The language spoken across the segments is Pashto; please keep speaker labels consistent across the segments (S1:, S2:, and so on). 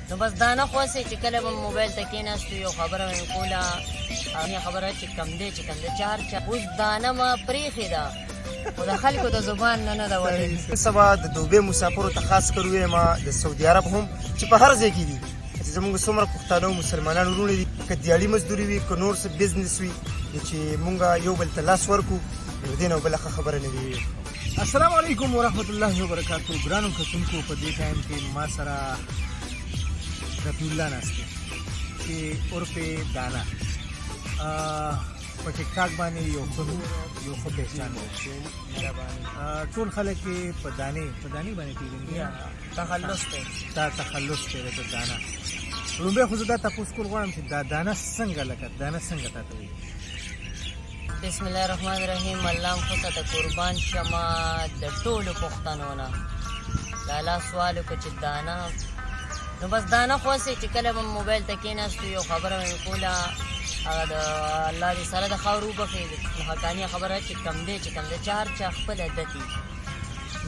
S1: نو بس دا نه خوښې چې کله به موبایل ته کېناستو یو خبره مې کوله هغه خبره چې کم دی چار اوس دانه ما پرېښې ده خو د خلکو د زبان نه ده وتلې.
S2: سبا د دوبۍ مسافرو ته خاص کر ویما د سعودي عرب هم چې په هر ځای کې دي چې زموږ څومره پښتانه او مسلمانان وروڼه دي که دیالي مزدوري وي که نور څه بزنس وي چې مونږ یو بل ته لاس ورکړو نو دې نه بله ښه خبره نه وي.
S3: السلام علیکم ورحمت الله وبرکاتو. ګرانو کتونکو په دې ټایم کې ما سره رفیع الله ناست دی چې عرف دانا په ټیک ټاک باندې یو ښه پہچان دی. ټول خلک یې په دانې باندې پیژني.
S1: تخلص دی
S3: تخلص دی د دانا. لومبی خو زه دا تپوس کول غواړم چې دا دانه څنګه تا ته وایي؟
S1: بسم الله الرحمن الرحیم. الله خو ته د قربان شمه د ټولو پښتنو نه د الله سوال وکړه چې دانه نو بس دانه خوښې چې کله به موبایل ته کېناستو یو خبره مې کوله هغه د الله دې سره د خاورو وبخښي حقاني خبره چې کم دی چار چا خپل عادت دي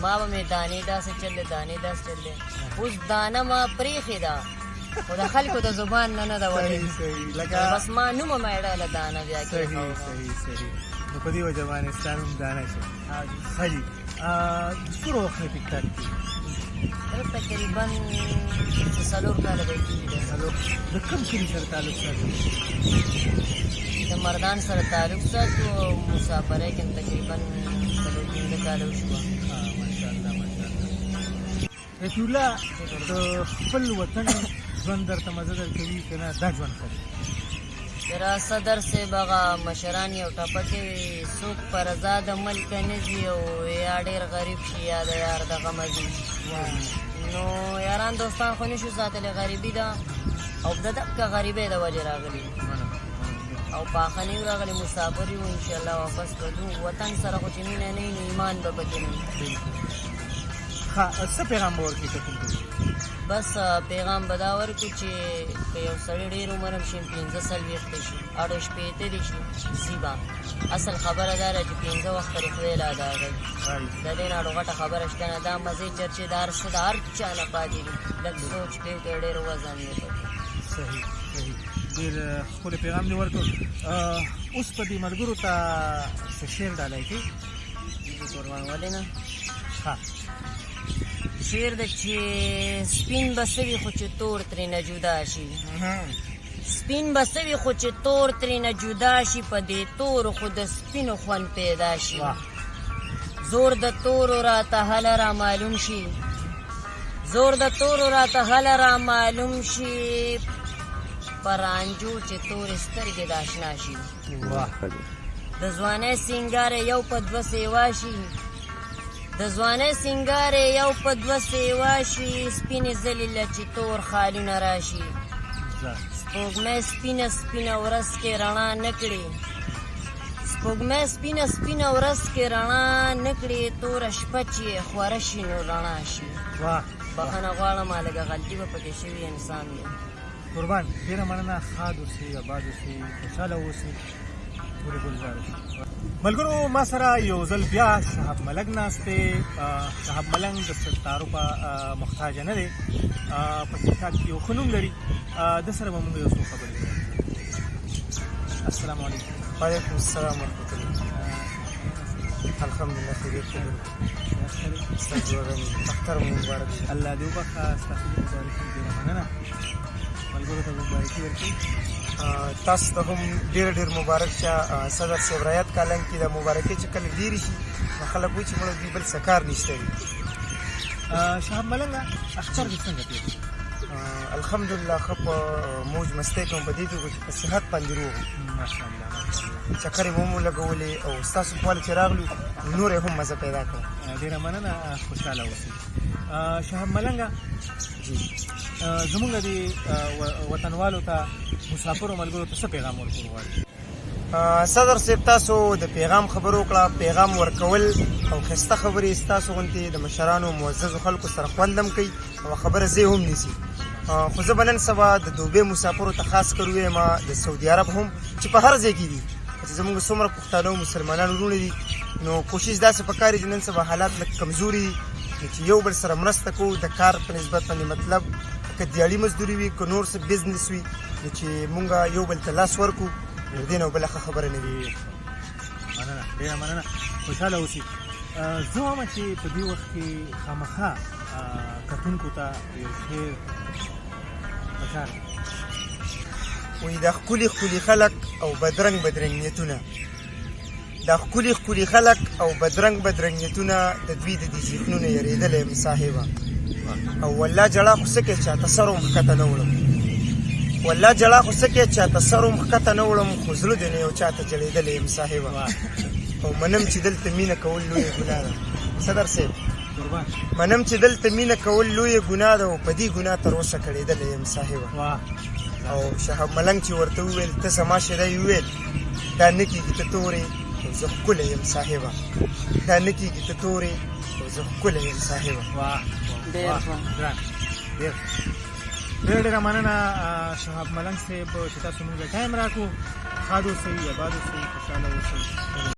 S1: ما به مې دانې داسې چلې اوس دانه ما پرېښې ده خو د خلکو د زبان نه ده وتلې بس ما نومه مې اړوله دانه بیا
S3: صحیح نو په دې وجه باندې ستا نوم دانه شو. ښه دي. څومره وخت نه ټیک ټاک کېږي؟
S1: تقریبا 4 کاله به کېږي.
S3: د کوم کلي سره تعلق ساتو؟
S1: د مردان سره تعلق ساتو او مسافرۍ کې تقریبا 4 کاله وشوه.
S3: ماشاءالله. رفیع الله د خپل وطن ژوند درته مزه درکوي که نه دا ژوند ښه دی؟
S1: را صدر صاحب هغه مشران یو ټپه کوي څوک پر رضا د ملک نه ځي او یا ډېر غریب شي یا د یار د غمه ځي. نو یاران دوستان خو نشو ساتلی غریبي ده او د دقه غریبۍ د وجې راغلي او پاخه نه راغلي مسافر یو انشاءالله واپس کړو وطن سره خو چې مینه نه وي نو ایمان به پکې نه وي.
S3: څه پیغام به ورکړي کتونکو؟
S1: بس پیغام به دا ورکړو چې که یو سړی ډېر عمر هم شي 15 څلوېښت شي 68 دي شي ځي به اصل خبره دا ده چې 15 وخت پرې خدای له ادا کوي. د دې نه اړو غټه خبره شته نه. دا مزې چرچې د هر څه د هر چا نه پاتې دي. لږ سوچ کوي که ډېر وزن دی پکې.
S3: صحیح ډېر ښکلی پیغام دې ورکړو. اوس په دې ملګرو ته څه شعر ډالۍ کوي؟
S1: قربان ولې نه
S3: ښه
S1: شعر ده چې سپین به سوي خو چې تور ترېنه جدا شي سپین به سوي خو چې تور ترېنه جدا شي په دې تورو خو د سپینو خوند پیدا شي زور د تورو راته هله را معلوم شي په رانجو چې تورې سترګې د اشنا شي د ځوانۍ سینګار یو په دوه سیوا شي سپینې زلیله چې تور خالونه راشي سپوږمۍ سپینه ورځ کې رڼا نکړي توره شپه چې خوره شي نو رڼا شي. بخښنه غواړم لږه غلطي به پکې شوي انسان دی.
S3: قربان ډېره مننه. ښاد اوسئ آباد اوسئ خوشحاله اوسئ پورې ګلزار اوسئ. ملګرو ما سره یو ځل بیا شهاب ملنګ ناست دی. شهاب ملنګ د تعارفه محتاجه نه دی. په ټیک ټاک کې یو ښه نوم لري. د سره به موږ یو څو خبرې کوو. السلام علیکم.
S2: وعلیکم السلام ورحمت الله. الحمدلله خیریت ښه دی. ستاسو اختر مو مبارک شي.
S3: الله دې وبخښه. ستاسو د مبارکي ډېره مننه. ملګرو ته مبارکي ورکړئ.
S2: تاسو ته هم ډېر مبارک شه. صدر صاحب رایت کالنګ کې د مبارکۍ چې کله ډېرې شي نو خلک وایي چې مړه دوی بل څه کار نشته وي.
S3: شهاب ملنګه اختر دې څنګه تېر شو؟
S2: الحمدلله ښه په موج مستۍ کوم په دې توګه چې په صحت باندې روغ
S3: ماشاءالله.
S2: چکرې به مو لګولې او ستاسو خواله چې راغلو نور یې هم مزه پیدا کړه.
S3: ډېره مننه. خوشحاله اوسئ. شهاب ملنګه زمونږ د وطنوالو ته مسافرو ملګرو ته څه پیغام ورکول غواړي؟
S2: صدر صاحب تاسو د پیغام خبرو کړه. پیغام ورکول او ښایسته خبرې ستاسو غوندې د مشرانو معززو خلکو سره خوند هم کوي او خبره ځای هم نیسي. خو زه به نن سبا د دوبۍ مسافرو ته خاص کر ویما د سعودي عرب هم چې په هر ځای کې دي چې زموږ څومره پښتانه او مسلمانان وروڼه دي نو کوشش داسې پکار دي نن سبا حالات لږ کمزوري دي چې یو بل سره مرسته کوو د کار په نسبت باندې مطلب که دیاړي مزدوري وي که نور څه بزنس وي نو چې مونږ یو بل ته لاس ورکړو نو دې نه بله ښه خبره نه وي.
S3: مننه، ډېره مننه، خوشحاله اوسئ. زه وایم چې په دې وخت کې خامخا کتونکو ته یو شعر پکار دی.
S2: وایي دا ښکلي ښکلي خلک او بدرنګ بدرنګ نیتونه، دا ښکلي ښکلي خلک او بدرنګ بدرنګ نیتونه د دوی د دې ذهنونه یېرېدلی یم صاحبه. او والله جړه خو څه کې چاته سر هم ښکته نه وړم، والله جړه خو څه کې چاته سر هم ښکته نه وړم، خو زړه دې نه یو چاته جړېدلی یم صاحبه. او منم چې دلته مینه کول لویه ګناه ده صدر صاحب، منم چې دلته مینه کول لویه ګناه ده او په دې ګناه تر اوسه کړېدلی یم صاحبه. او شهاب ملنګ چې ورته وویل ته زما شری وویل دا نه کېږي ته تورې او زه ښکلی یم صاحبه، دا نه کېږي ته تورې او زه ښکلی یم صاحبه.
S3: ډېره مننه شهاب ملنګ صاحب چې تاسو موږ ته ټایم راکړو. ښاد اوسئ، اباد اوسئ، خوشحاله اوسئ.